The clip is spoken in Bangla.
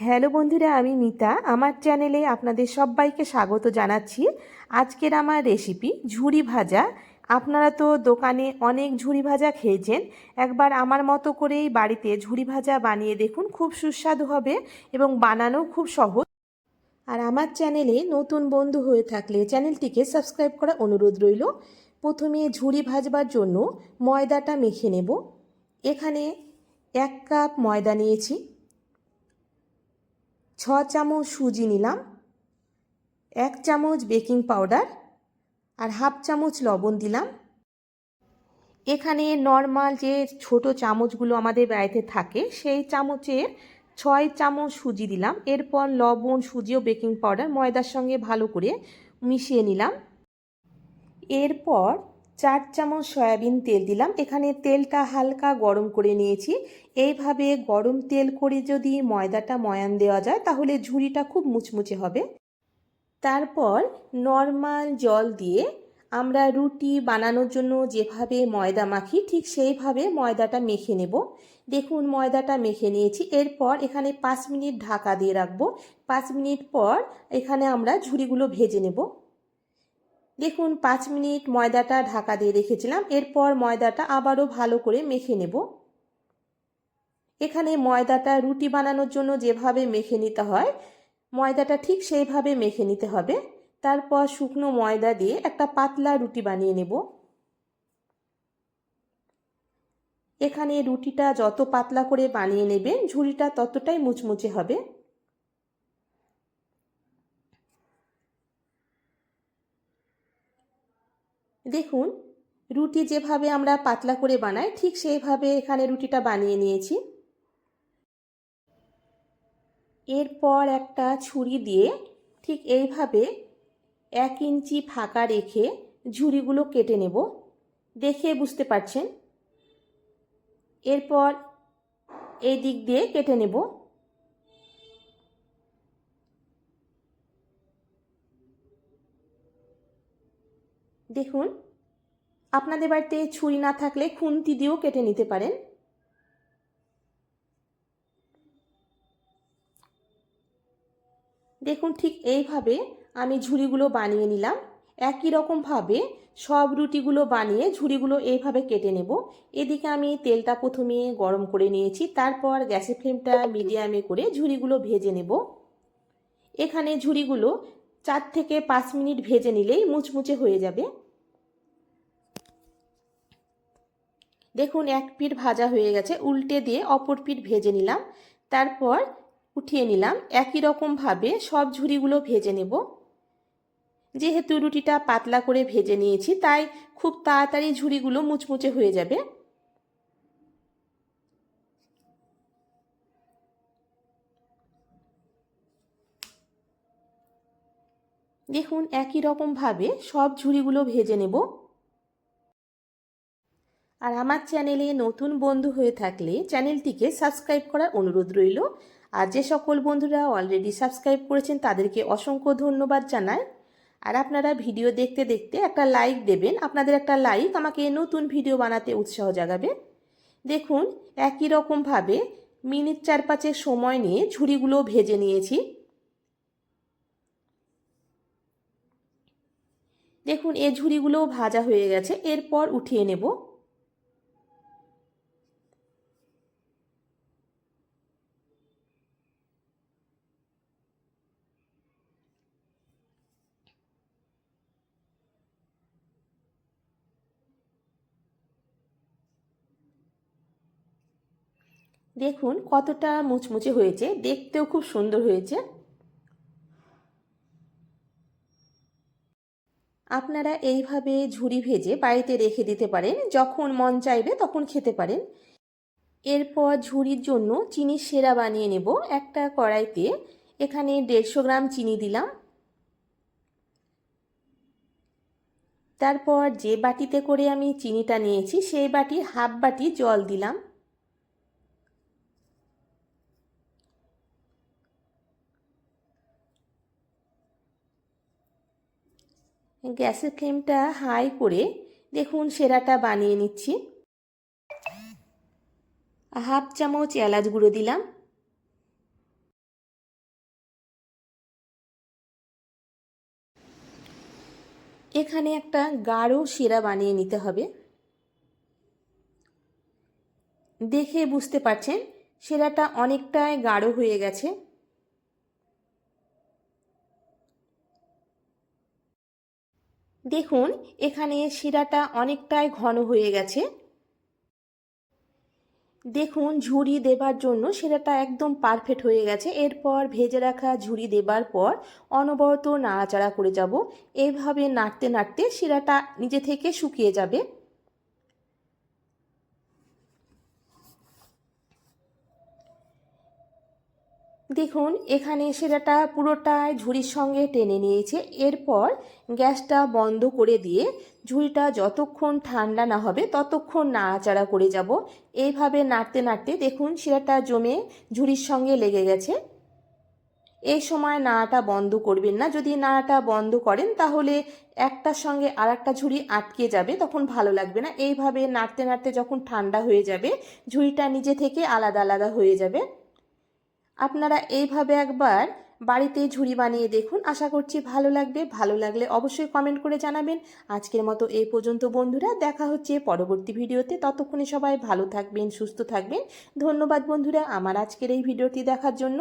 হ্যালো বন্ধুরা, আমি মিতা। আমার চ্যানেলে আপনাদের সবাইকে স্বাগত জানাচ্ছি। আজকের আমার রেসিপি ঝুরি ভাজা। আপনারা তো দোকানে অনেক ঝুরি ভাজা খেয়েছেন, একবার আমার মতো করেই বাড়িতে ঝুরি ভাজা বানিয়ে দেখুন, খুব সুস্বাদু হবে এবং বানানো খুব সহজ। আর আমার চ্যানেলে নতুন বন্ধু হয়ে থাকলে চ্যানেলটিকে সাবস্ক্রাইব করা অনুরোধ রইল। প্রথমে ঝুরি ভাজবার জন্য ময়দাটা মেখে নেব। এখানে 1 কাপ ময়দা নিয়েছি, 6 চামচ সুজি নিলাম, 1 চামচ বেকিং পাউডার আর হাফ চামচ লবণ দিলাম। এখানে নর্মাল যে ছোট চামচগুলো আমাদের বাড়িতে থাকে সেই চামচের 6 চামচ সুজি দিলাম। এরপর লবণ, সুজি ও বেকিং পাউডার ময়দার সঙ্গে ভালো করে মিশিয়ে নিলাম। এরপর 4 চামচ সয়াবিন তেল দিলাম। এখানে তেলটা হালকা গরম করে নিয়েছি। এইভাবে গরম তেল করে যদি ময়দাটা ময়ান দেওয়া যায় তাহলে ঝুরিটা খুব মুচমুচে হবে। তারপর নর্মাল জল দিয়ে আমরা রুটি বানানোর জন্য যেভাবে ময়দা মাখি ঠিক সেইভাবে ময়দাটা মেখে নেব। দেখুন ময়দাটা মেখে নিয়েছি। এরপর এখানে 5 মিনিট ঢাকা দিয়ে রাখবো। 5 মিনিট পর এখানে আমরা ঝুরিগুলো ভেজে নেব। দেখুন 5 মিনিট ময়দাটা ঢাকা দিয়ে রেখেছিলাম। এরপর ময়দাটা আবারও ভালো করে মেখে নেব। এখানে ময়দাটা রুটি বানানোর জন্য যেভাবে মেখে নিতে হয় ময়দাটা ঠিক সেইভাবে মেখে নিতে হবে। তারপর শুকনো ময়দা দিয়ে একটা পাতলা রুটি বানিয়ে নেব। এখানে রুটিটা যত পাতলা করে বানিয়ে নেবেন ঝুরিটা ততটাই মুচমুচে হবে। দেখুন রুটি যেভাবে আমরা পাতলা করে বানাই ঠিক সেইভাবে এখানে রুটিটা বানিয়ে নিয়েছি। এরপর একটা ছুরি দিয়ে ঠিক এইভাবে 1 ইঞ্চি ফাঁকা রেখে ঝুরিগুলো কেটে নেব। দেখে বুঝতে পারছেন। এরপর এই দিক দিয়ে কেটে নেব। দেখুন আপনাদের বাড়িতে ছুরি না থাকলে খুন্তি দিয়েও কেটে নিতে পারেন। দেখুন ঠিক এইভাবে আমি ঝুরিগুলো বানিয়ে নিলাম। একই রকমভাবে সব রুটিগুলো বানিয়ে ঝুরিগুলো এইভাবে কেটে নেব। এদিকে আমি তেলটা প্রথমে গরম করে নিয়েছি, তারপর গ্যাসের ফ্লেমটা মিডিয়ামে করে ঝুরিগুলো ভেজে নেব। এখানে ঝুরিগুলো 4 থেকে 5 মিনিট ভেজে নিলেই মুচমুচে হয়ে যাবে। দেখুন এক পিঠ ভাজা হয়ে গেছে, উল্টে দিয়ে অপর পিঠ ভেজে নিলাম। তারপর উঠিয়ে নিলাম। একই রকমভাবে সব ঝুরিগুলো ভেজে নেব। যেহেতু রুটিটা পাতলা করে ভেজে নিয়েছি তাই খুব তাড়াতাড়ি ঝুরিগুলো মুচমুচে হয়ে যাবে। দেখুন একই রকমভাবে সব ঝুরিগুলো ভেজে নেব। আর আমার চ্যানেলে নতুন বন্ধু হয়ে থাকলে চ্যানেলটিকে সাবস্ক্রাইব করার অনুরোধ রইল। আর যে সকল বন্ধুরা অলরেডি সাবস্ক্রাইব করেছেন তাদেরকে অসংখ্য ধন্যবাদ জানাই। আর আপনারা ভিডিও দেখতে দেখতে একটা লাইক দেবেন। আপনাদের একটা লাইক আমাকে নতুন ভিডিও বানাতে উৎসাহ জাগাবে। দেখুন একই রকমভাবে মিনিট 4-5 সময় নিয়ে ঝুরিগুলো ভেজে নিয়েছি। দেখুন এই ঝুরিগুলোও ভাজা হয়ে গেছে। এরপর উঠিয়ে নেব। দেখুন কতটা মুচমুচে হয়েছে, দেখতেও খুব সুন্দর হয়েছে। আপনারা এইভাবে ঝুরি ভেজে বাড়িতে রেখে দিতে পারেন, যখন মন চাইবে তখন খেতে পারেন। এরপর ঝুরির জন্য চিনির সেরা বানিয়ে নেব। একটা কড়াইতে এখানে 150 গ্রাম চিনি দিলাম। তারপর যে বাটিতে করে আমি চিনিটা নিয়েছি সেই বাটির হাফ বাটি জল দিলাম। গ্যাসের ফ্লেমটা হাই করে দেখুন সেরাটা বানিয়ে নিচ্ছি। হাফ চামচ এলাচ গুঁড়ো দিলাম। এখানে একটা গাঢ় শিরা বানিয়ে নিতে হবে। দেখে বুঝতে পারছেন শিরাটা অনেকটাই গাঢ় হয়ে গেছে। দেখুন এখানে শিরাটা অনেকটাই ঘন হয়ে গেছে। দেখুন ঝুরি দেবার জন্য শিরাটা একদম পারফেক্ট হয়ে গেছে। এরপর ভেজে রাখা ঝুরি দেবার পর অনবরত নাড়াচাড়া করে যাব। এইভাবে নাড়তে নাড়তে শিরাটা নিজে থেকে শুকিয়ে যাবে। দেখুন এখানে শিরাটা পুরোটাই ঝুড়ির সঙ্গে টেনে নিয়েছে। এরপর গ্যাসটা বন্ধ করে দিয়ে ঝুড়িটা যতক্ষণ ঠান্ডা না হবে ততক্ষণ নাড়াচাড়া করে যাব। এইভাবে নাড়তে নাড়তে দেখুন শিরাটা জমে ঝুড়ির সঙ্গে লেগে গেছে। এই সময় নাড়াটা বন্ধ করবেন না। যদি নাড়াটা বন্ধ করেন তাহলে একটার সঙ্গে আর একটা ঝুড়ি আটকে যাবে, তখন ভালো লাগবে না। এইভাবে নাড়তে নাড়তে যখন ঠান্ডা হয়ে যাবে ঝুড়িটা নিজে থেকে আলাদা আলাদা হয়ে যাবে। আপনারা এইভাবে একবার বাড়িতে ঝুড়ি বানিয়ে দেখুন, আশা করছি ভালো লাগবে। ভালো লাগলে অবশ্যই কমেন্ট করে জানাবেন। আজকের মতো এই পর্যন্ত বন্ধুরা, দেখা হচ্ছে পরবর্তী ভিডিওতে। ততক্ষণে সবাই ভালো থাকবেন, সুস্থ থাকবেন। ধন্যবাদ বন্ধুরা আমার আজকের এই ভিডিওটি দেখার জন্য।